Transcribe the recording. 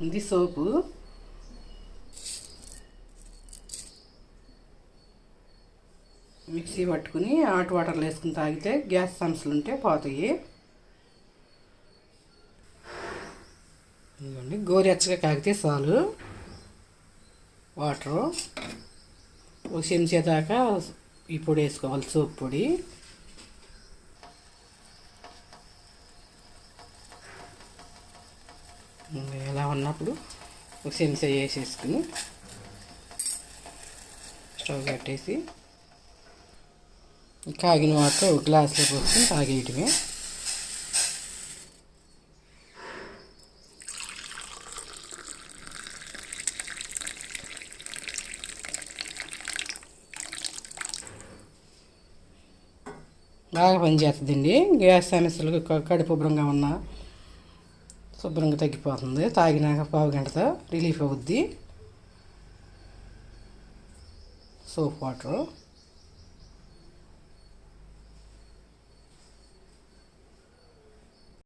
ఇది సోపు. మిక్సీ పట్టుకుని హాట్ వాటర్లో వేసుకుని తాగితే గ్యాస్ సమస్యలు ఉంటే పోతాయి. ఇదిగోండి, గోరెచ్చగా కాగితే చాలు. వాటరు ఒక చెంచా దాకా ఈ పొడి వేసుకోవాలి, సోప్ పొడి. ఇలా ఉన్నప్పుడు ఒక చెంచా వేసేసుకుని స్టవ్ కట్టేసి కాగిన వాటర్ ఒక గ్లాసులో పోసుకొని తాగేయటమే. బాగా పనిచేస్తుందండి. గ్యాస్ సమస్యలు కడుపు ఉబ్బరంగా ఉన్నా శుభ్రంగా తగ్గిపోతుంది. తాగినాక పావు గంటతో రిలీఫ్ అవుద్ది సోప్ వాటరు.